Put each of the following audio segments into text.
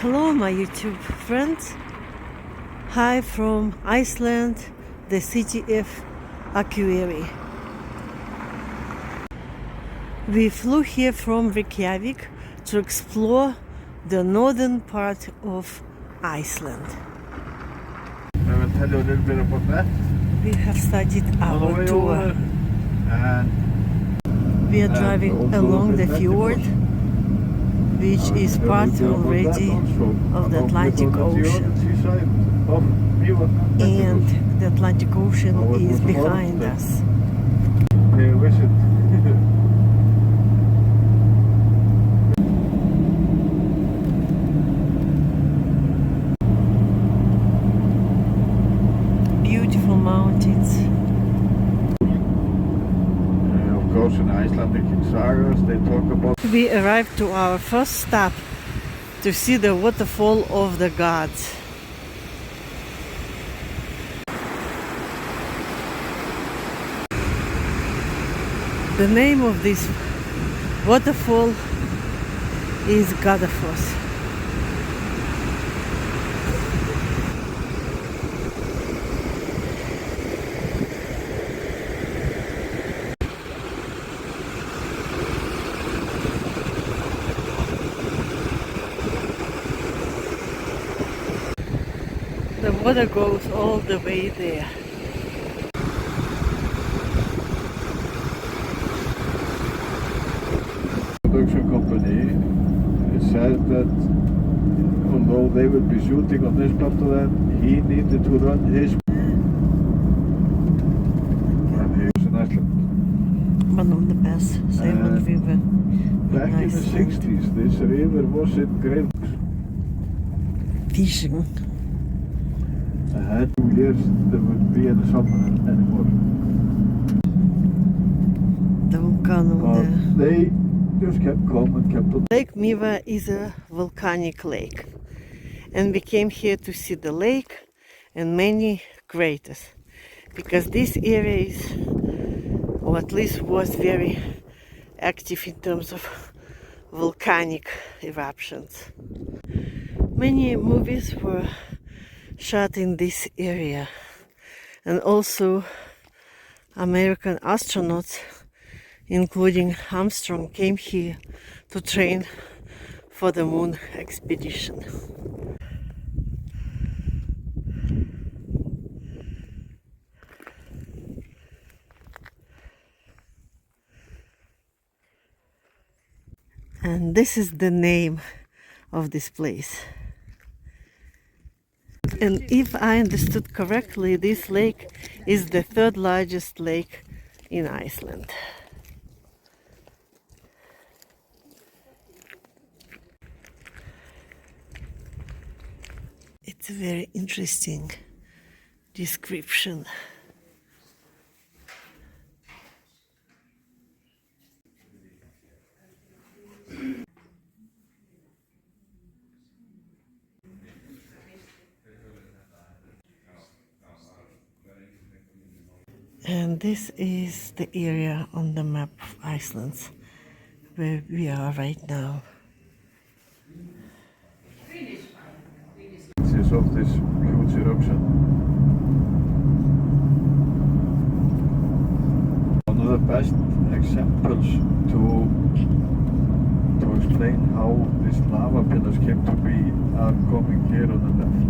Hello my YouTube friends. Hi from Iceland, the city of Akureyri. We flew here from Reykjavik to explore the northern part of Iceland. I will tell you a little bit about that. We have started our tour. We are driving along the fjord, which is part already of the Atlantic Ocean. And the Atlantic Ocean is behind us. Beautiful mountains. Of course, in Icelandic sagas they talk about. We arrived to our first stop to see the waterfall of the gods. The name of this waterfall is Godafoss. The water goes all the way there. Production company said that although they will be shooting on this part of that, he needed to run his. And he was in Iceland. One of the best salmon river. Back in the 60s, this river was in great Fishing. ahead 2 years there would be any salmon anymore. The volcano But there. they just kept calm and kept on. Lake Mývatn is a volcanic lake, and we came here to see the lake and many craters, because this area is, or at least was, very active in terms of volcanic eruptions. Many movies were shot in this area, and also American astronauts, including Armstrong, came here to train for the moon expedition. And this is the name of this place. And if I understood correctly, this lake is the third largest lake in Iceland. It's a very interesting description. And this is the area on the map of Iceland where we are right now. This is of this huge eruption. One of the best examples to explain how these lava pillars came to be are coming here on the left.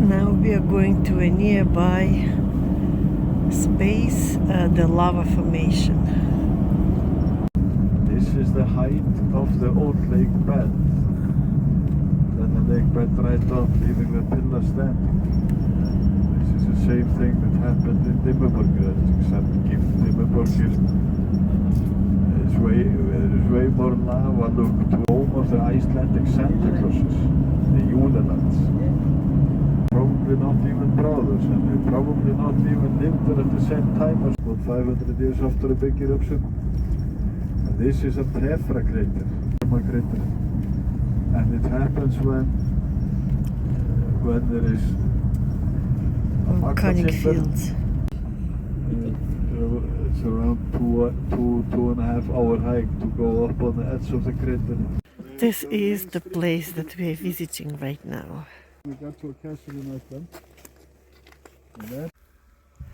Now we are going to a nearby space, the lava formation. This is the height of the old lake bed. Then the lake bed dried up, leaving the pillar standing. This is the same thing that happened in Dimmuborgir, except Dimmuborgir is way more lava look to home of the Icelandic Santa Clauses, the Julelands. Probably not even brothers, and they probably not even lived there at the same time as about 500 years after a big eruption. And this is a tephra crater, and it happens when there is a Volcanic magma chamber. fields. It's around 2.5 hour hike to go up on the edge of the crater. This is the place that we are visiting right now. We got to a castle in Iceland.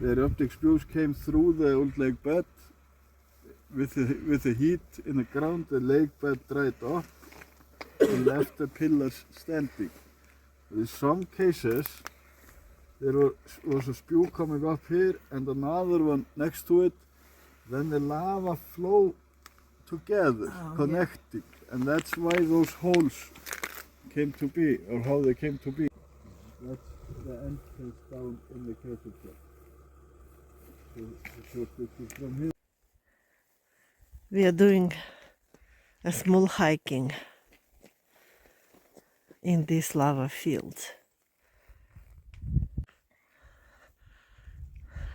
The erupting spews came through the old lake bed. With the heat in the ground, the lake bed dried up and left the pillars standing. In some cases, there was a spew coming up here and another one next to it. Then the lava flowed together, connecting, and that's why those holes came to be, or how they came to be. That's the entrance down in the Countertop. So the short distance from here. We are doing a small hiking in these lava fields.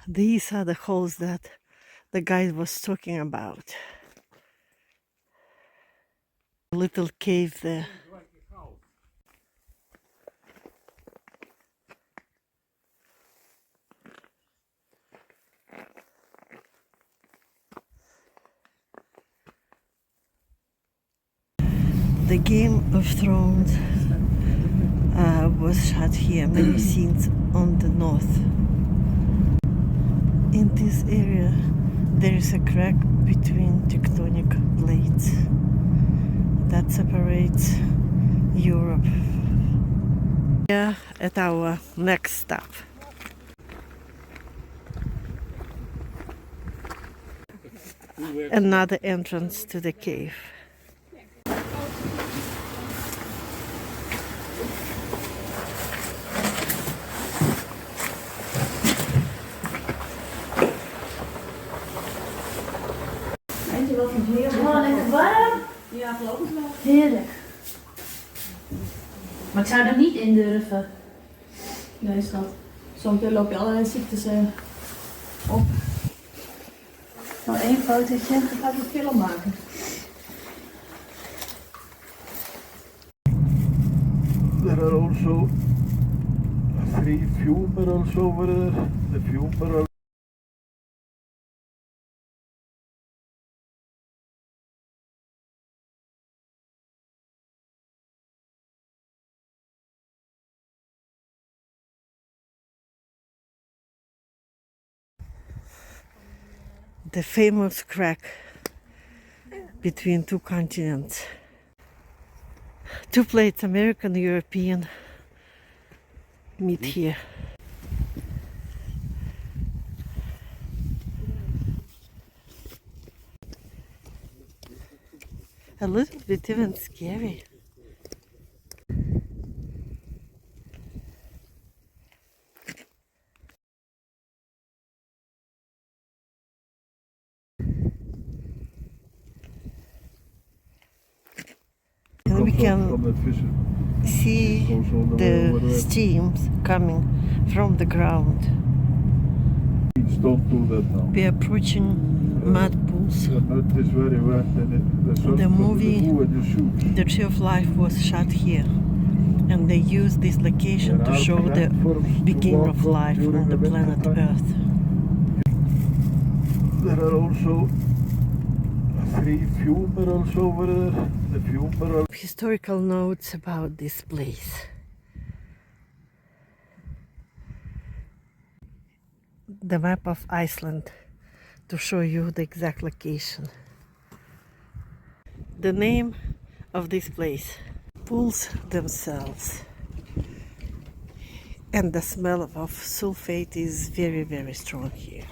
These are the holes that the guide was talking about. A little cave there. The Game of Thrones was shot here, many scenes on the north. In this area there is a crack between tectonic plates that separates Europe. Here at our next stop. Another entrance to the cave. Oh, lekker warm. Ja, geloof ik wel. Heerlijk. Maar ik zou er niet in durven. Nee, schat. Zometeen loop je allerlei ziektes op. Nou, één fotootje, dan ga ik een film maken. There are also 3 fumerals over there. The fumeral. The famous crack between two continents. 2 plates, American and European, meet here. A little bit even scary. And we can see the steams coming from the ground. Please don't do that now. We are approaching mud pools. The mud is very wet and The movie when you shoot. The Tree of Life was shot here, and they used this location to show the beginning of life on the planet Earth. There are also 3 fumerals over there. The fumeral. Historical notes about this place. The map of Iceland to show you the exact location. The name of this place, pools themselves, and the smell of sulfate is very, very strong here.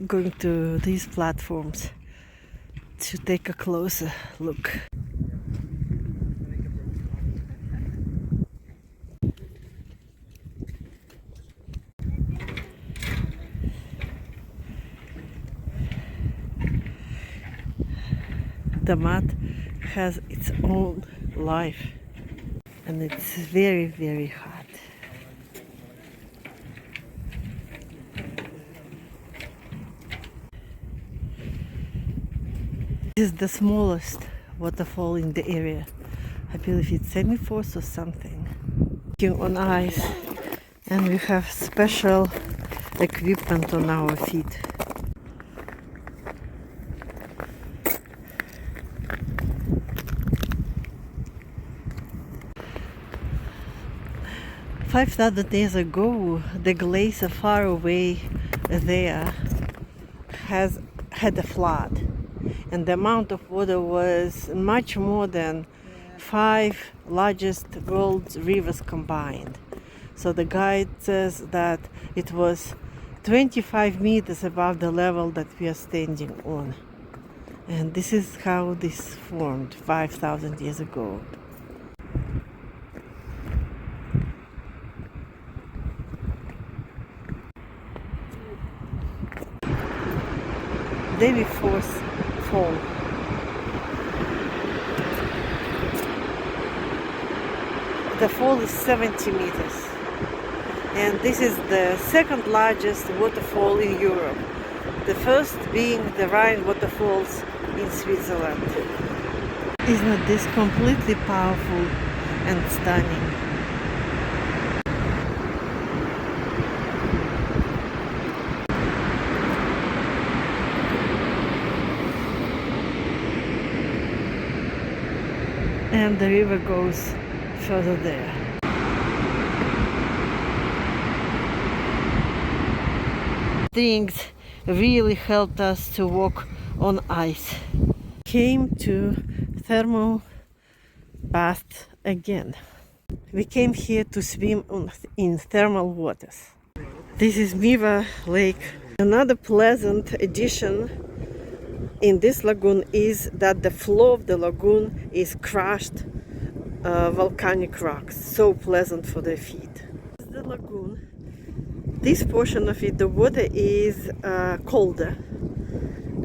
Going to these platforms to take a closer look. The mud has its own life, and it's very, very hot. This is the smallest waterfall in the area. I believe it's Selfoss or something. Walking on ice, and we have special equipment on our feet. 5,000 years ago, the glacier far away there had a flood, and the amount of water was much more than 5 largest world's rivers combined. So the guide says that it was 25 meters above the level that we are standing on. And this is how this formed 5,000 years ago. Dettifoss Fall. The fall is 70 meters. And this is the second largest waterfall in Europe. The first being the Rhine Waterfalls in Switzerland. Isn't this completely powerful and stunning? And the river goes further there. Things really helped us to walk on ice. Came to thermal bath again. We came here to swim in thermal waters. This is Mývatn Lake. Another pleasant addition in this lagoon is that the floor of the lagoon is crushed volcanic rocks, so pleasant for the feet. The lagoon, this portion of it, the water is colder,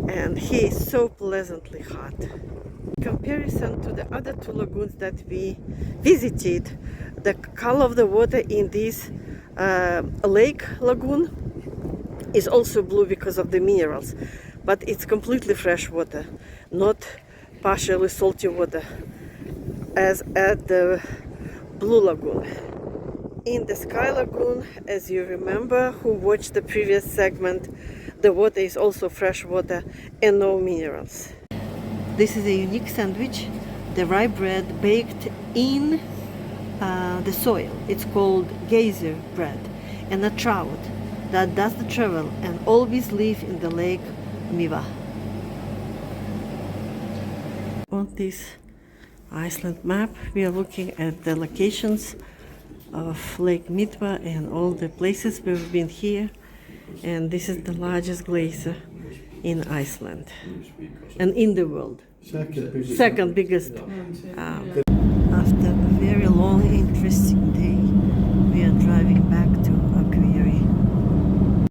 and here is so pleasantly hot. In comparison to the other two lagoons that we visited, the color of the water in this lake lagoon is also blue because of the minerals, but it's completely fresh water, not partially salty water as at the Blue Lagoon. In the Sky Lagoon, as you remember who watched the previous segment, the water is also fresh water and no minerals. This is a unique sandwich, the rye bread baked in the soil. It's called geyser bread, and a trout that does the travel and always live in the Lake Mývatn. On this Iceland map, we are looking at the locations of Lake Mývatn and all the places we've been here. And this is the largest glacier in Iceland and in the world. Second biggest. After a very long, interesting day,